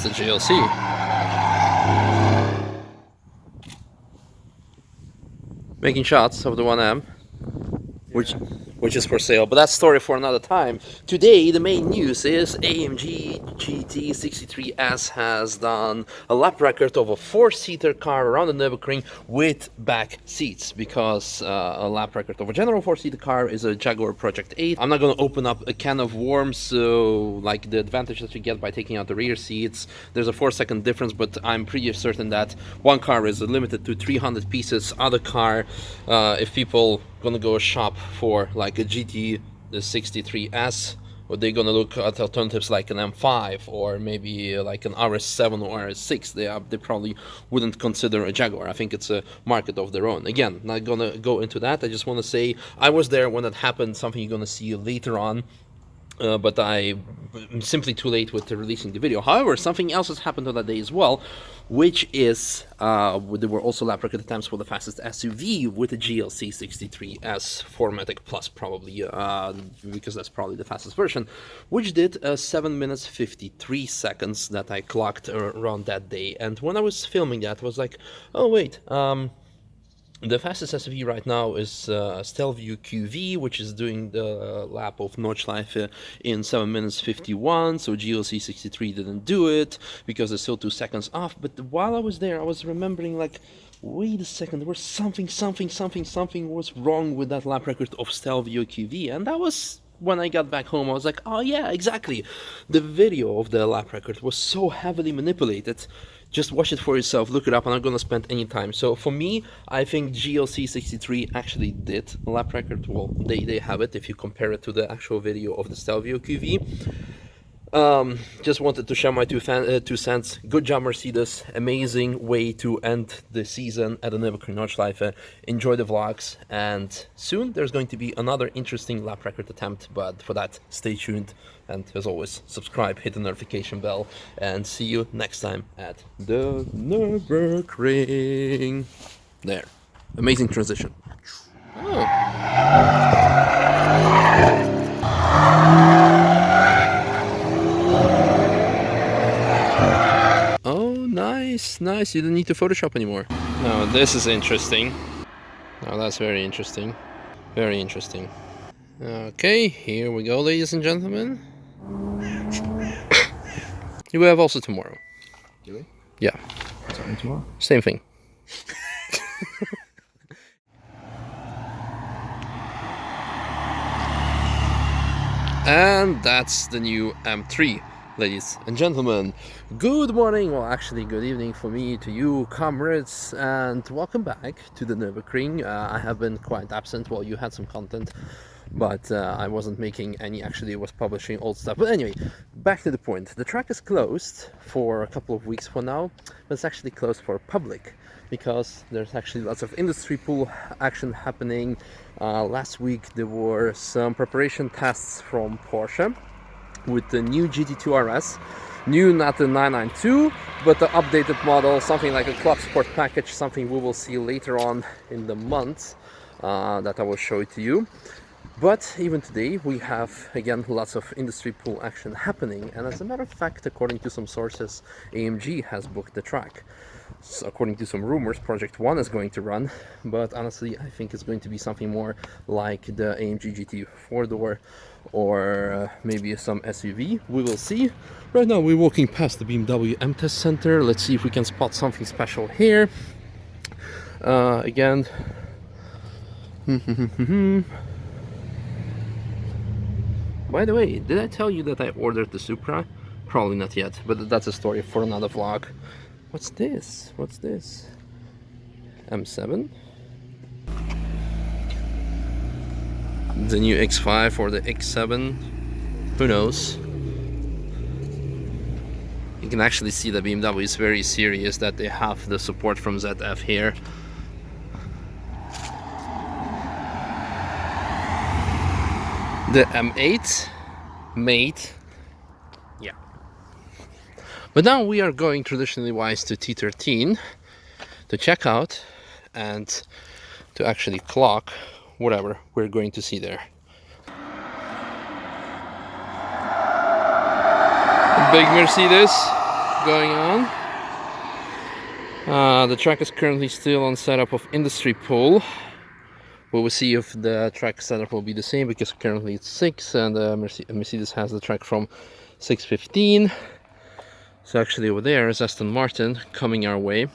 That's the GLC. Making shots of the 1M, which is for sale, but that's story for another time. Today the main news is AMG GT63S has done a lap record of a 4-seater car around the Nürburgring with back seats, because a lap record of a general 4-seater car is a Jaguar Project 8. I'm not going to open up a can of worms, so like the advantage that you get by taking out the rear seats, there's a 4-second difference, but I'm pretty certain that one car is limited to 300 pieces. Other car, if people gonna go shop for like a GT63S, or they're gonna look at alternatives like an M5 or maybe like an RS7 or RS6, they probably wouldn't consider a Jaguar. I think it's a market of their own. Again, not gonna go into that. I just want to say I was there when it happened, something you're gonna see later on. But I'm simply too late with releasing the video. However, something else has happened on that day as well, which is there were also lap record attempts for the fastest SUV with the GLC 63S 4MATIC Plus, probably, because that's probably the fastest version, which did 7 minutes 53 seconds that I clocked around that day. And when I was filming that, I was like, oh wait, the fastest SUV right now is Stelvio QV, which is doing the lap of Nordschleife in 7 minutes 51, so GLC 63 didn't do it because they're still 2 seconds off. But while I was there, I was remembering, like, wait a second, there was something was wrong with that lap record of Stelvio QV, and that was when I got back home. I was like, oh yeah, exactly, the video of the lap record was so heavily manipulated. Just watch it for yourself, look it up. I'm not going to spend any time. So for me, I think GLC 63 actually did a lap record. Well, they have it if you compare it to the actual video of the Stelvio QV. Just wanted to share my 2 cents. Good job, Mercedes. Amazing way to end the season at the Nürburgring Nordschleife. Enjoy the vlogs, and soon there's going to be another interesting lap record attempt, but for that, stay tuned. And as always, subscribe, hit the notification bell, and see you next time at the Nürburgring. There. Amazing transition. Oh. Oh, nice, nice. You don't need to Photoshop anymore. Now, this is interesting. Now, that's very interesting. Very interesting. Okay, here we go, ladies and gentlemen. You will have also tomorrow. Do we? Yeah. What's happening tomorrow? Same thing. And that's the new M3, ladies and gentlemen. Good morning, well actually good evening for me to you, comrades, and welcome back to the Nürburgring. I have been quite absent. Well, you had some content, but I wasn't making any. Actually, I was publishing old stuff. But anyway, back to the point. The track is closed for a couple of weeks for now, but it's actually closed for public because there's actually lots of industry pool action happening. Last week there were some preparation tests from Porsche with the new GT2 RS. New, not the 992, but the updated model, something like a Club Sport package, something we will see later on in the month, that I will show it to you. But even today we have again lots of industry pool action happening, and as a matter of fact, according to some sources, AMG has booked the track. So according to some rumors, Project 1 is going to run, but honestly I think it's going to be something more like the AMG GT 4-door or maybe some SUV. We will see. Right now we're walking past the BMW M Test Center. Let's see if we can spot something special here. Again. By the way, did I tell you that I ordered the Supra? Probably not yet, but that's a story for another vlog. What's this? What's this? M7? The new X5 or the X7? Who knows? You can actually see that BMW is very serious that they have the support from ZF here. The M8 mate, yeah. But now we are going traditionally wise to T13 to check out and to actually clock whatever we're going to see there. Big Mercedes going on. The track is currently still on setup of industry pool. We will see if the track setup will be the same, because currently it's 6 and Mercedes has the track from 6:15. So actually over there is Aston Martin coming our way.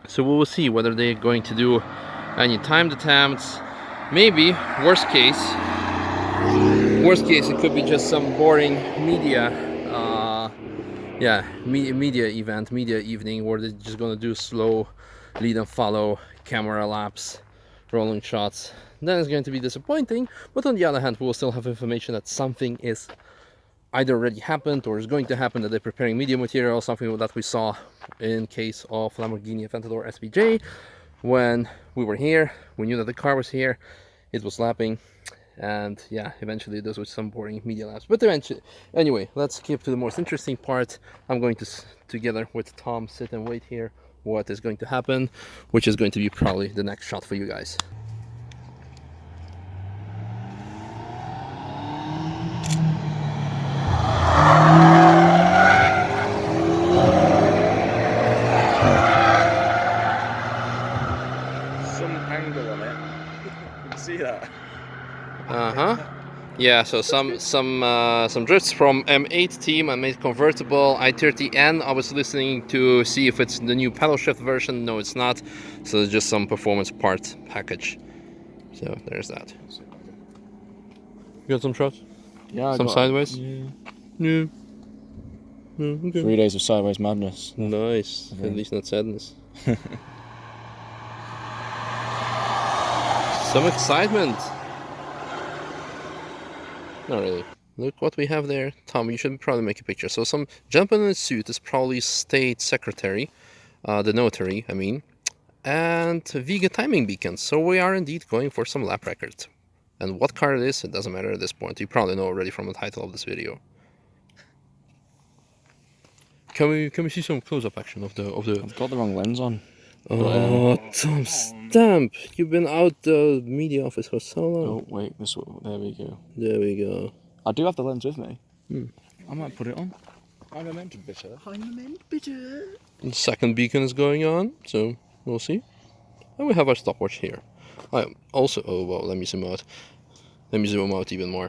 So we will see whether they're going to do any timed attempts. Maybe, worst case it could be just some boring media media event, media evening, where they're just gonna do slow lead and follow camera laps, rolling shots. Then it's going to be disappointing, but on the other hand, we will still have information that something is either already happened or is going to happen, that they're preparing media material, something that we saw in case of Lamborghini Aventador SVJ. When we were here, we knew that the car was here, it was lapping, and yeah, eventually those were some boring media laps. But eventually, anyway, let's skip to the most interesting part. I'm going to, together with Tom, sit and wait here what is going to happen, which is going to be probably the next shot for you guys. Some angle on it. You can see that. Yeah, so some drifts from M8 team. I made convertible i30N. I was listening to see if it's the new pedal shift version. No, it's not. So it's just some performance part package. So there's that. You got some shots? Yeah, Some sideways? Yeah. Okay. 3 days of sideways madness. Nice. At least not sadness. Some excitement. Not really. Look what we have there. Tom, you should probably make a picture. So some gentleman in a suit is probably state secretary, the notary, I mean, and Vega timing beacons. So we are indeed going for some lap records. And what car it is, it doesn't matter at this point. You probably know already from the title of this video. Can we see some close-up action of the? I've got the wrong lens on. Oh, Tom Stamp! You've been out the media office for so long. Oh wait, there we go. There we go. I do have the lens with me. I might put it on. I'm a mental bitter. The second beacon is going on, so we'll see. And we have our stopwatch here. I also, oh well, let me zoom out. Let me zoom out even more.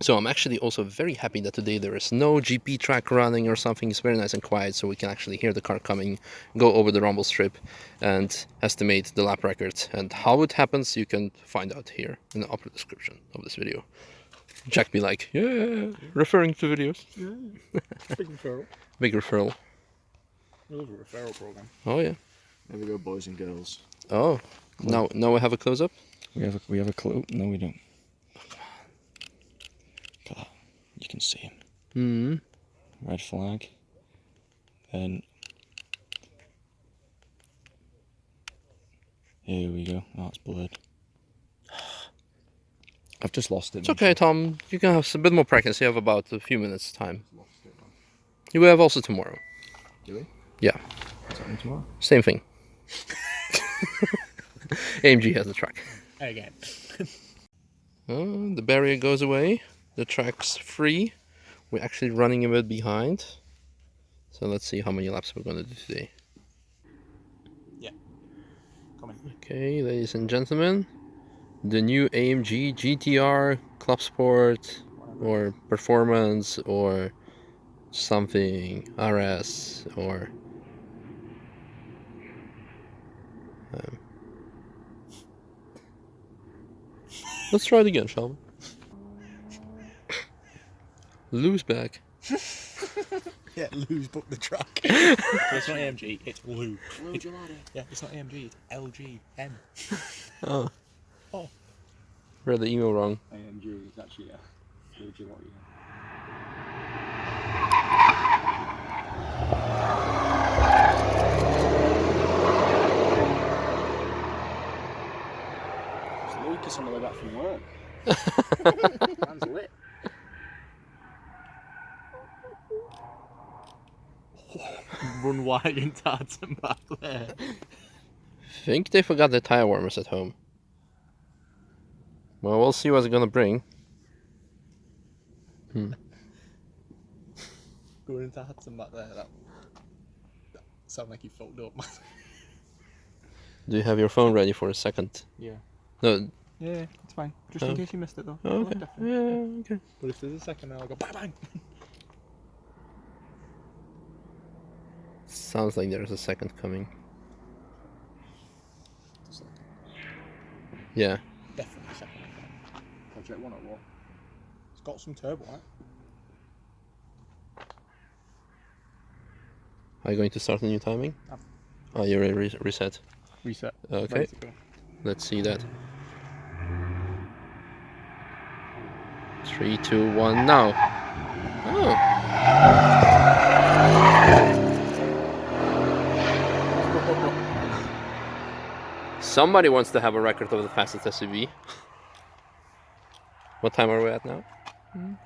So I'm actually also very happy that today there is no GP track running or something. It's very nice and quiet, so we can actually hear the car coming, go over the rumble strip, and estimate the lap record. And how it happens, you can find out here in the upper description of this video. Jack be like, yeah, referring to videos. Yeah. Big referral. Big referral. We love a referral program. Oh yeah. There we go, boys and girls. Oh, now we have a close-up. We have a clue. No, we don't. Look at that. You can see him. Red flag. Then here we go. Oh, it's blurred. I've just lost it. It's okay, Tom. You can have a bit more practice. You have about a few minutes time. You will have also tomorrow. Do we? Yeah. What's happening tomorrow? Same thing. AMG has the track. Again. The barrier goes away. The track's free. We're actually running a bit behind. So let's see how many laps we're going to do today. Yeah. Coming. Okay, ladies and gentlemen. The new AMG GTR Club Sport or Performance or something RS or let's try it again, shall we? Lou's back. Yeah, Lou's booked the track. It's not AMG, it's Lou. Yeah, it's not AMG, it's LGN. Oh. Oh. Read the email wrong. AMG is actually a Gelati. It's Lucas on the way back from work. Man's lit. Run wide in tartan back there. Think they forgot their tire warmers at home. Well, we'll see what it's gonna bring. Going into Hudson back there, that sounded like he fucked up. Do you have your phone ready for a second? Yeah. No. Yeah, it's fine. Just in case you missed it though. Oh, okay. Yeah, okay. But if there's a second, then I'll go bang bang. Sounds like there's a second coming. Yeah. Definitely a second. Project 1 at war. It's got some turbo, right? Are you going to start a new timing? Oh, you're reset. Reset. Okay. Let's see that. 3, 2, 1, now. Oh. Somebody wants to have a record of the fastest SUV. What time are we at now?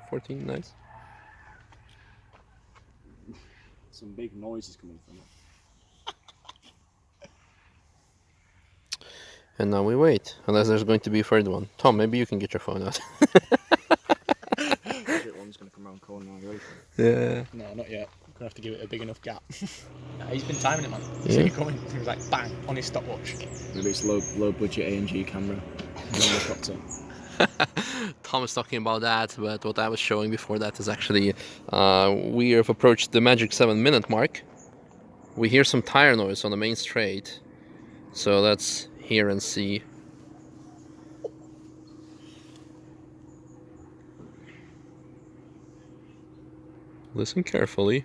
14, nice. Some big noise is coming from it. And now we wait, unless there's going to be a third one. Tom, maybe you can get your phone out. One's going to come around the corner now, you ready? Yeah. No, not yet. I'm going to have to give it a big enough gap. Nah, he's been timing it, man. He's Yeah. seen it coming. He was like, bang, on his stopwatch. Maybe it's low budget AMG camera. Helicopter. Tom is talking about that, but what I was showing before that is actually we have approached the magic 7-minute mark. We hear some tire noise on the main straight, so let's hear and see. Listen carefully.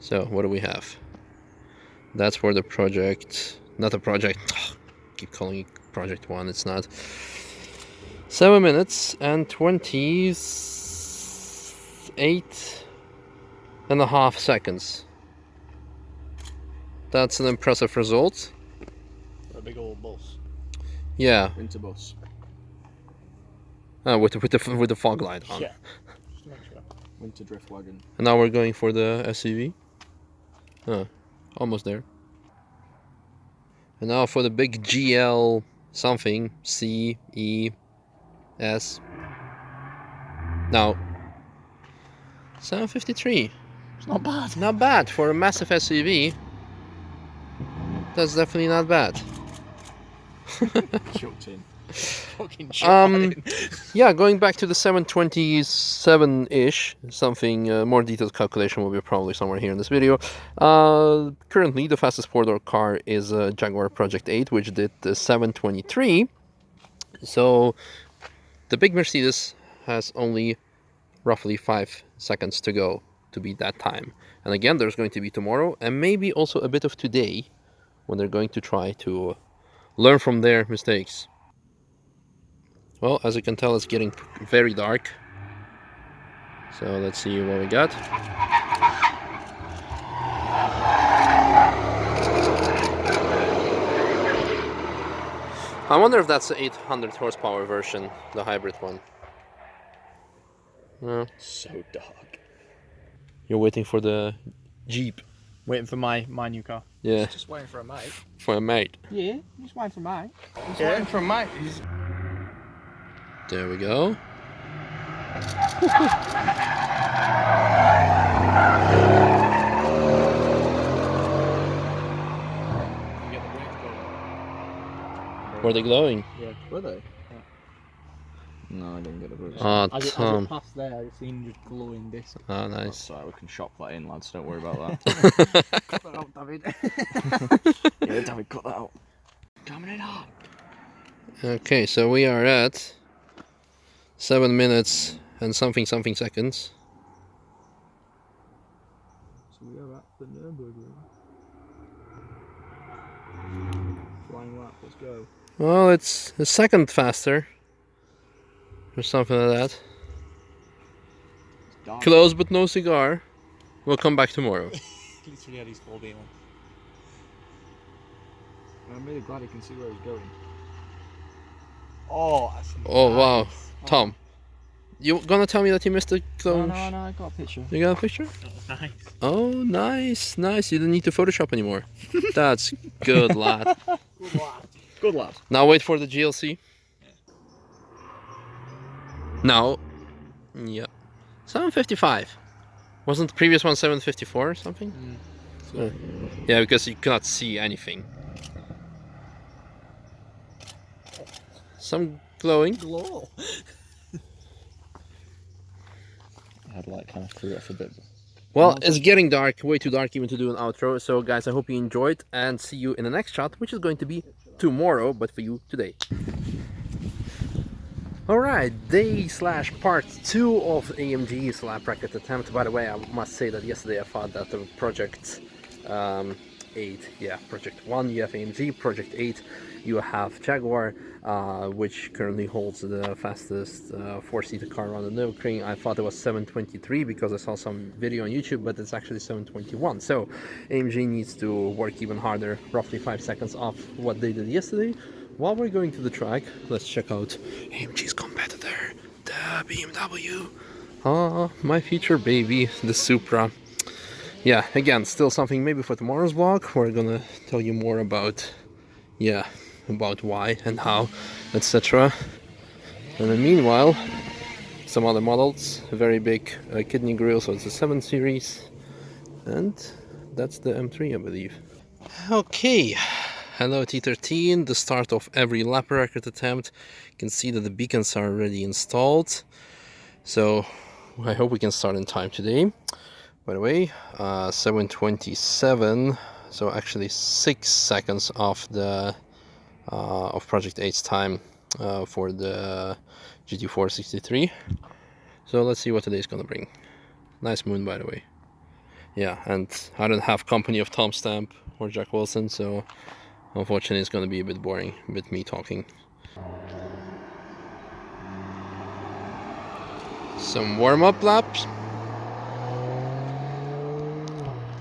So what do we have? That's for the project, not a project, keep calling it project 1, it's not. 7 minutes and 28.5 seconds. That's an impressive result. For a big old bus. Yeah, Winter bus. with the fog light on. Yeah. Just to make sure. Winter drift wagon. And now we're going for the SUV. Almost there. And now for the big GL something, C, E, S. Now, 753. It's not bad. Not bad for a massive SUV. That's definitely not bad. Choked in. Fucking shit. Yeah, going back to the 727-ish, something, more detailed calculation will be probably somewhere here in this video. Currently, the fastest four-door car is a Jaguar Project 8, which did the 723. So, the big Mercedes has only roughly 5 seconds to go to beat that time. And again, there's going to be tomorrow, and maybe also a bit of today, when they're going to try to learn from their mistakes. Well, as you can tell, it's getting very dark. So let's see what we got. I wonder if that's the 800 horsepower version, the hybrid one. No, So dark. you're waiting for the Jeep. Waiting for my new car. Yeah, Just waiting for a mate. for a mate. Yeah, just waiting for mate. Just waiting for a mate. There we go. Were they glowing? Yeah. Were they? No, I didn't get the brakes. Oh, As it Tom. passed there, I seen just glowing disc. Oh, That's nice. alright, we can shop that in, lads. Don't worry about that. Cut that out, David. Yeah, David, cut that out. Coming in hot. Okay, so we are at 7 minutes and something seconds. So we are at the Nürburg. Flying lap, let's go. Well, it's a second faster. Or something like that. It's dark. Close but no cigar. We'll come back tomorrow. Literally had his 4B on. I'm really glad he can see where he's going. Oh, that's Oh, wow. nice. Tom, you gonna tell me that you missed the Oh, close? no, I got a picture. You got a picture? Oh, nice. Oh, nice, nice. You don't need to Photoshop anymore. That's good, lad. Good lad. Good lad. Now wait for the GLC. No. Yeah. 755. Wasn't the previous one 754 or something? Yeah, because you cannot see anything. Some glowing. Glow. Headlight kind of threw off a bit. Well, it's getting dark, way too dark even to do an outro. So guys, I hope you enjoyed and see you in the next shot, which is going to be tomorrow, but for you today. Alright, day/part 2 of AMG's lap record attempt. By the way, I must say that yesterday I thought that the Project 8, yeah, Project 1 you have AMG, Project 8 you have Jaguar, which currently holds the fastest 4-seater car on the Nürburgring. I thought it was 723 because I saw some video on YouTube, but it's actually 721. So AMG needs to work even harder, roughly 5 seconds off what they did yesterday. While we're going to the track, let's check out AMG's competitor, the BMW. Ah, my future baby, the Supra. Yeah, again, still something maybe for tomorrow's vlog. We're gonna tell you more about, yeah, about why and how, etc. And then meanwhile, some other models, a very big kidney grille, so it's a 7 Series. And that's the M3, I believe. Okay. Hello T13, the start of every lap record attempt. You can see that the beacons are already installed. So I hope we can start in time today. By the way, 7:27, so actually 6 seconds off the of Project 8's time for the GT4 63. So let's see what today's gonna bring. Nice moon, by the way. Yeah, and I don't have company of Tom Stamp or Jack Wilson, so unfortunately, it's going to be a bit boring, a bit me talking. Some warm-up laps.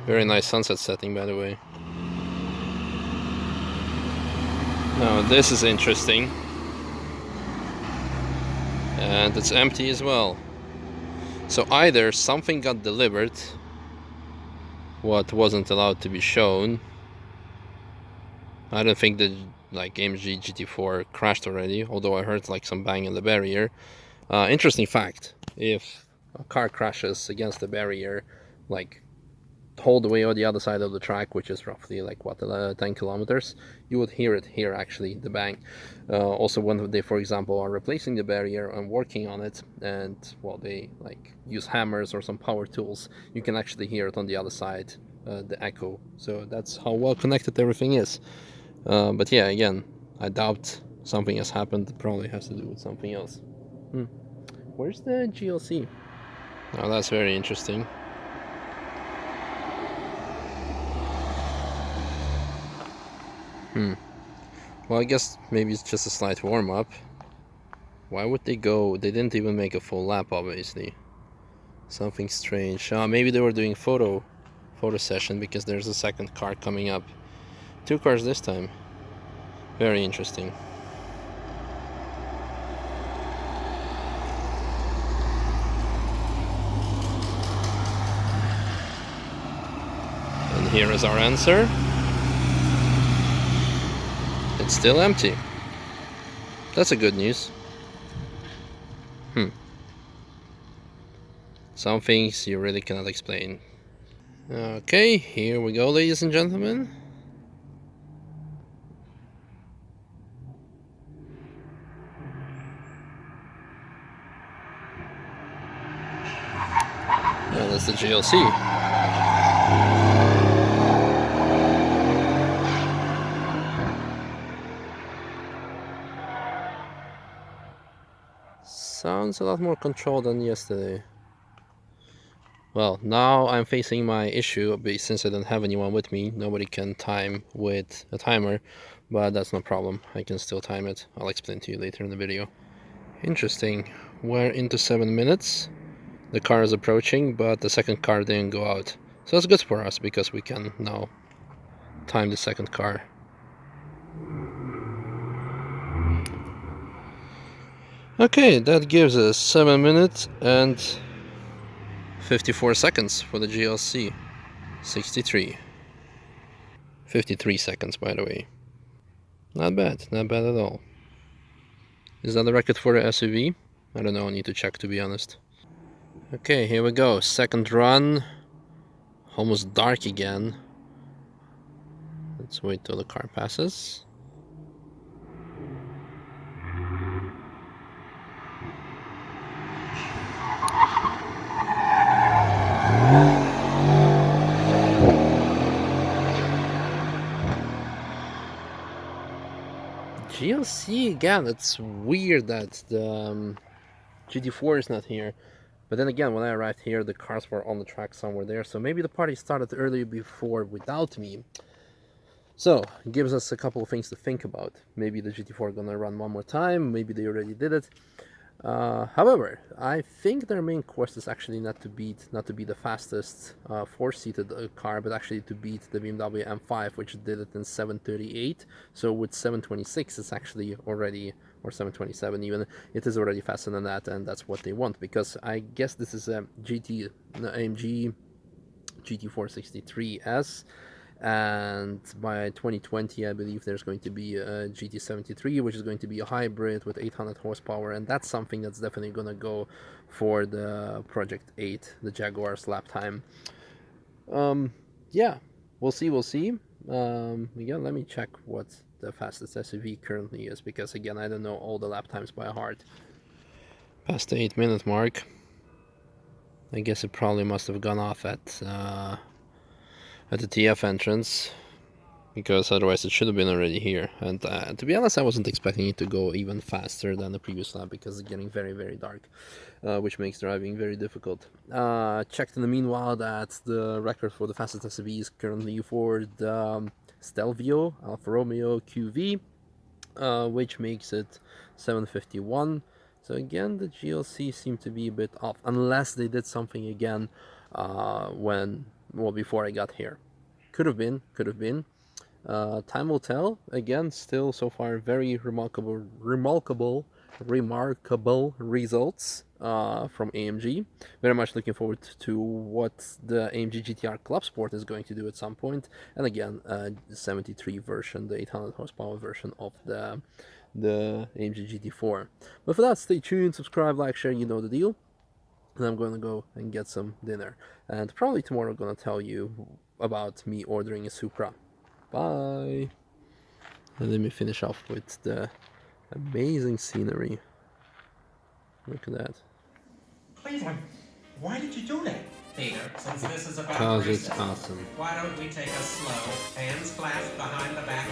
Very nice sunset setting, by the way. Now, this is interesting. And it's empty as well. So either something got delivered, what wasn't allowed to be shown. I don't think the AMG GT4 crashed already, although I heard like some bang in the barrier. Interesting fact, if a car crashes against the barrier, like all the way on the other side of the track, which is roughly like what, 10 kilometers, you would hear it here actually, the bang. Also when they, for example, are replacing the barrier and working on it, and well, they like use hammers or some power tools, you can actually hear it on the other side, the echo. So that's how well connected everything is. But yeah, again, I doubt something has happened. It probably has to do with something else. Where's the GLC? Oh, that's very interesting. Well, I guess maybe it's just a slight warm-up. Why would they go? They didn't even make a full lap, obviously. Something strange. Maybe they were doing photo session because there's a second car coming up. 2 cars this time. Very interesting. And here is our answer. It's still empty. That's a good news. Some things you really cannot explain. Okay, here we go, ladies and gentlemen. Well, that's the GLC. Sounds a lot more controlled than yesterday. Well, now I'm facing my issue, since I don't have anyone with me. Nobody can time with a timer, but that's no problem. I can still time it. I'll explain to you later in the video. Interesting. We're into 7 minutes. The car is approaching, but the second car didn't go out. So that's good for us, because we can now time the second car. Okay, that gives us 7 minutes and 54 seconds for the GLC 63. 53 seconds, by the way. Not bad at all. Is that the record for the SUV? I don't know, I need to check to be honest. Okay, here we go. Second run. Almost dark again. Let's wait till the car passes. GLC again, it's weird that the GT4 is not here. But then again, when I arrived here, the cars were on the track somewhere there. So maybe the party started earlier before without me. So, it gives us a couple of things to think about. Maybe the GT4 gonna run one more time, maybe they already did it. However, I think their main quest is actually not to be the fastest four-seated car, but actually to beat the BMW M5, which did it in 7:38. So with 7:26, it's actually already, or 7:27 even, it is already faster than that, and that's what they want. Because I guess this is a AMG GT463S. And by 2020, I believe there's going to be a GT73, which is going to be a hybrid with 800 horsepower, and that's something that's definitely going to go for the Project 8, the Jaguar's lap time. Yeah, we'll see. Again, let me check what the fastest SUV currently is, because again, I don't know all the lap times by heart. Past the 8-minute mark. I guess it probably must have gone off at the TF entrance, because otherwise it should have been already here. And to be honest, I wasn't expecting it to go even faster than the previous lap, because it's getting very, very dark, which makes driving very difficult. Checked in the meanwhile that the record for the fastest SUV is currently for the Stelvio Alfa Romeo QV, which makes it 7:51. So again, the GLC seemed to be a bit off, unless they did something again before I got here. Could have been. Time will tell. Again, still so far very remarkable results from AMG. Very much looking forward to what the AMG GTR Club Sport is going to do at some point. And again, 73 version, the 800 horsepower version of the AMG GT4. But for that, stay tuned, subscribe, like, share, you know the deal. And I'm going to go and get some dinner. And probably tomorrow I'm going to tell you about me ordering a Supra. Bye! And let me finish off with the amazing scenery. Look at that. Cleveland, why did you do that? Peter, since this is about Because it's racing, awesome. why don't we take a slow, hands clasped behind the back